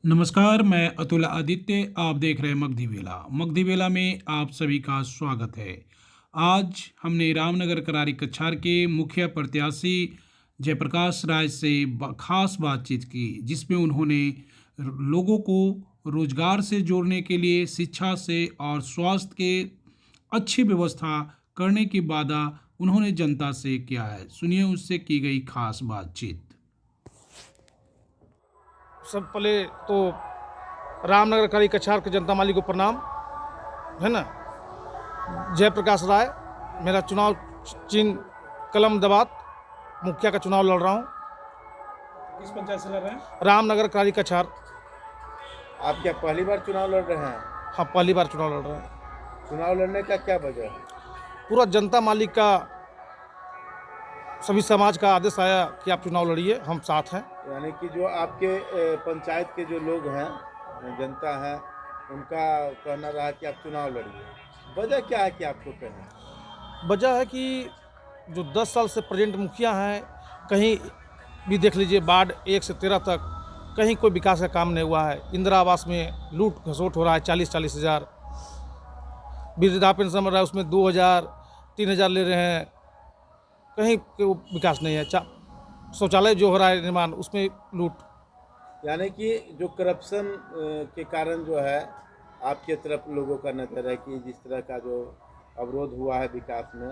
नमस्कार, मैं अतुल आदित्य। आप देख रहे हैं मगधी वेला। मगधी वेला में आप सभी का स्वागत है। आज हमने रामनगर करारी कछार के मुखिया प्रत्याशी जयप्रकाश राय से खास बातचीत की, जिसमें उन्होंने लोगों को रोजगार से जोड़ने के लिए शिक्षा से और स्वास्थ्य के अच्छी व्यवस्था करने की वादा उन्होंने जनता से किया है। सुनिए उससे की गई खास बातचीत। सब पहले तो रामनगर कड़ी कछार के जनता माली को प्रणाम, है ना। जयप्रकाश राय, मेरा चुनाव चिन्ह कलम दबात, मुखिया का चुनाव लड़ रहा हूँ। किस पंचायत से लड़ रहे हैं? रामनगर कड़ी कछार। आप क्या पहली बार चुनाव लड़ रहे हैं? हाँ, पहली बार चुनाव लड़ रहे हैं। चुनाव लड़ने का क्या वजह है? पूरा जनता मालिक का, सभी समाज का आदेश आया कि आप चुनाव लड़िए, हम साथ हैं। यानी कि जो आपके पंचायत के जो लोग हैं, जनता है, उनका कहना रहा कि आप चुनाव लड़िए। वजह क्या है कि आपको कहना? वजह है कि जो 10 साल से प्रेजेंट मुखिया हैं, कहीं भी देख लीजिए, वार्ड 1 से 13 तक कहीं कोई विकास का काम नहीं हुआ है। इंदिरा आवास में लूट घसोट हो रहा है, 40-40 हज़ार। वृद्धा पेंशन मिल रहा है, उसमें 2,000 3,000 ले रहे हैं, कहीं कोई विकास नहीं है। शौचालय जो हो रहा है निर्माण, उसमें लूट। यानी कि जो करप्शन के कारण जो है आपके तरफ लोगों का नजर है कि जिस तरह का जो अवरोध हुआ है विकास में,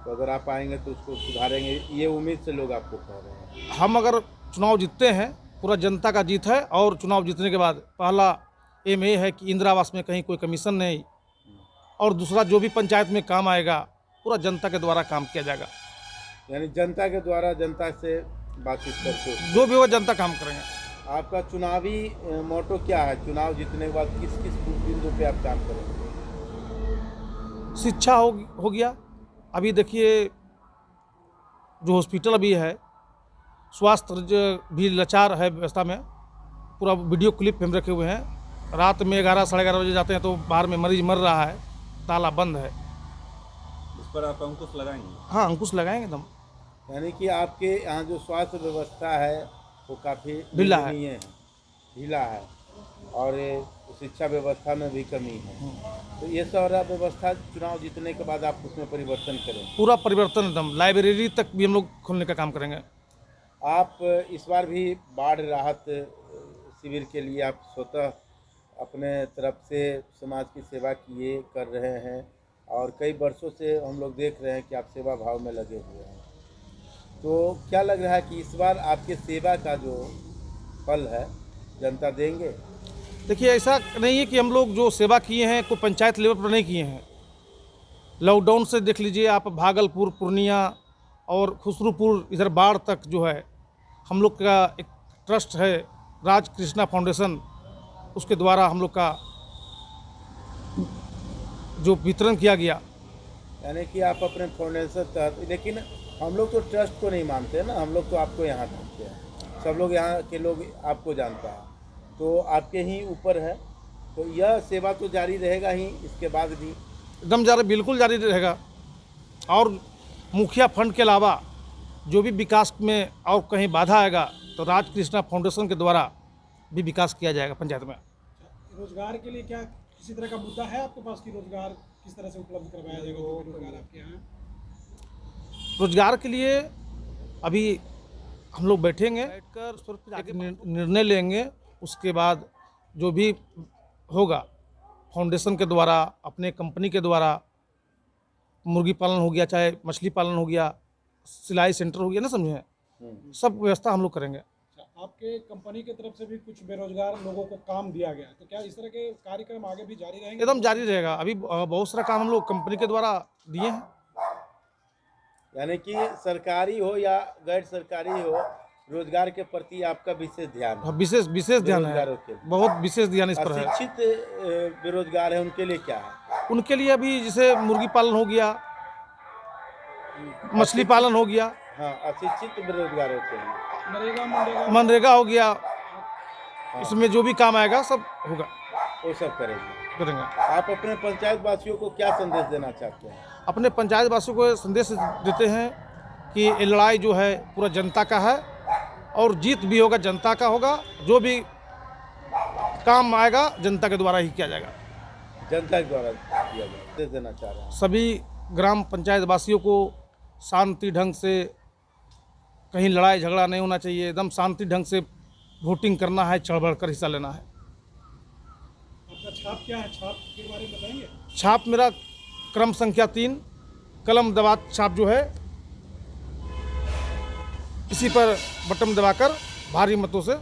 तो अगर आप आएंगे तो उसको सुधारेंगे, ये उम्मीद से लोग आपको कह रहे हैं। हम अगर चुनाव जीतते हैं, पूरा जनता का जीत है, और चुनाव जीतने के बाद पहला एम ये है कि इंदिरा आवास में कहीं कोई कमीशन नहीं, और दूसरा जो भी पंचायत में काम आएगा पूरा जनता के द्वारा काम किया जाएगा। यानी जनता के द्वारा जनता से बातचीत करके जो भी होगा जनता काम करेंगे। आपका चुनावी मोटो क्या है? चुनाव जीतने के बाद किस किस बिंदु पे आप काम करेंगे? शिक्षा हो गया। अभी देखिए, जो हॉस्पिटल अभी है, स्वास्थ्य भी लाचार है व्यवस्था में। पूरा वीडियो क्लिप हम रखे हुए हैं। रात में 11 साढ़े 11 बजे जाते हैं तो बाहर में मरीज मर रहा है, ताला बंद है। इस पर आप अंकुश लगाएंगे? हाँ, अंकुश लगाएंगे एकदम। यानी कि आपके यहाँ जो स्वास्थ्य व्यवस्था है वो काफ़ी ढीला है। ढीला है, और शिक्षा व्यवस्था में भी कमी है। तो ये सारा व्यवस्था चुनाव जीतने के बाद आप उसमें परिवर्तन करें? पूरा परिवर्तन एकदम। लाइब्रेरी तक भी हम लोग खोलने का काम करेंगे। आप इस बार भी बाढ़ राहत शिविर के लिए आप स्वतः अपने तरफ से समाज की सेवा किए कर रहे हैं, और कई वर्षों से हम लोग देख रहे हैं कि आप सेवा भाव में लगे हुए हैं। तो क्या लग रहा है कि इस बार आपके सेवा का जो फल है जनता देंगे? देखिए, ऐसा नहीं है कि हम लोग जो सेवा किए हैं कोई पंचायत लेवल पर नहीं किए हैं। लॉकडाउन से देख लीजिए आप, भागलपुर, पूर्णिया और खुसरूपुर, इधर बाढ़ तक जो है, हम लोग का एक ट्रस्ट है राज कृष्णा फाउंडेशन, उसके द्वारा हम लोग का जो वितरण किया गया। यानी कि आप अपने फाउंडेशन तहत, लेकिन हम लोग तो ट्रस्ट को नहीं मानते ना, हम लोग तो आपको यहाँ जानते हैं, सब लोग यहाँ के लोग आपको जानता है, तो आपके ही ऊपर है। तो यह सेवा तो जारी रहेगा ही इसके बाद भी? एकदम बिल्कुल जारी रहेगा। और मुखिया फंड के अलावा जो भी विकास में और कहीं बाधा आएगा तो राज कृष्णा फाउंडेशन के द्वारा भी विकास किया जाएगा पंचायत में। रोजगार के लिए क्या किसी तरह का मुद्दा है आपके पास कि रोजगार किस तरह से उपलब्ध करवाया जाएगा? रोजगार आपके यहाँ रोजगार के लिए अभी हम लोग बैठेंगे, बैठकर एक निर्णय लेंगे। उसके बाद जो भी होगा फाउंडेशन के द्वारा, अपने कंपनी के द्वारा, मुर्गी पालन हो गया, चाहे मछली पालन हो गया, सिलाई सेंटर हो गया, ना समझे, सब व्यवस्था हम लोग करेंगे। आपके कंपनी की तरफ से भी कुछ बेरोजगार लोगों को काम दिया गया, तो क्या इस तरह के कार्यक्रम आगे भी जारी रहेंगे? एकदम जारी रहेगा। अभी बहुत सारा काम हम लोग कंपनी के द्वारा दिए हैं। यानी कि सरकारी हो या गैर सरकारी हो, रोजगार के प्रति आपका विशेष ध्यान है? विशेष ध्यान है, बेरोजगारों के लिए। बहुत विशेष ध्यान इस पर है। अशिक्षित बेरोजगार है, उनके लिए क्या है? उनके लिए अभी जैसे मुर्गी पालन हो गया, मछली पालन हो गया, हाँ, अशिक्षित बेरोजगारों के लिए मनरेगा हो गया, इसमें जो भी काम आएगा सब होगा, वो सब करेंगे। आप अपने पंचायत वासियों को क्या संदेश देना चाहते हैं? अपने पंचायत वासियों को संदेश देते हैं कि ये लड़ाई जो है पूरा जनता का है, और जीत भी होगा जनता का होगा। जो भी काम आएगा जनता के द्वारा ही किया जाएगा। जनता के द्वारा किया जाए दे देना चाह रहे हैं। सभी ग्राम पंचायत वासियों को शांति ढंग से, कहीं लड़ाई झगड़ा नहीं होना चाहिए, एकदम शांति ढंग से वोटिंग करना है, चढ़ बढ़ कर हिस्सा लेना है। आपका छाप क्या है, छाप के बारे में बताएंगे? छाप मेरा क्रम संख्या 3 कलम दबात छाप जो है, इसी पर बटन दबाकर भारी मतों से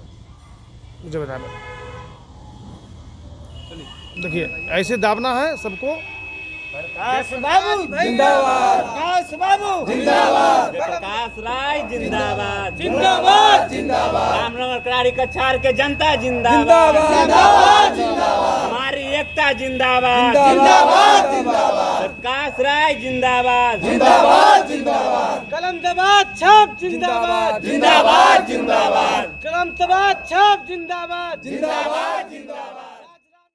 मुझे बताना। देखिए ऐसे दाबना है सबको। प्रकाश बाबू जिंदाबाद, प्रकाश बाबू जिंदाबाद, प्रकाश राय जिंदाबाद, जिंदाबाद जिंदाबाद, रामनगर करारी कछार के जनता जिंदाबाद, जिंदाबाद जिंदाबाद, हमारी एकता जिंदाबाद, जिंदाबाद जिंदाबाद, प्रकाश राय जिंदाबाद, जिंदाबाद जिंदाबाद, कलम दबात छाप जिंदाबाद, जिंदाबाद जिंदाबाद, कलम दबात छाप जिंदाबाद, जिंदाबाद जिंदाबाद।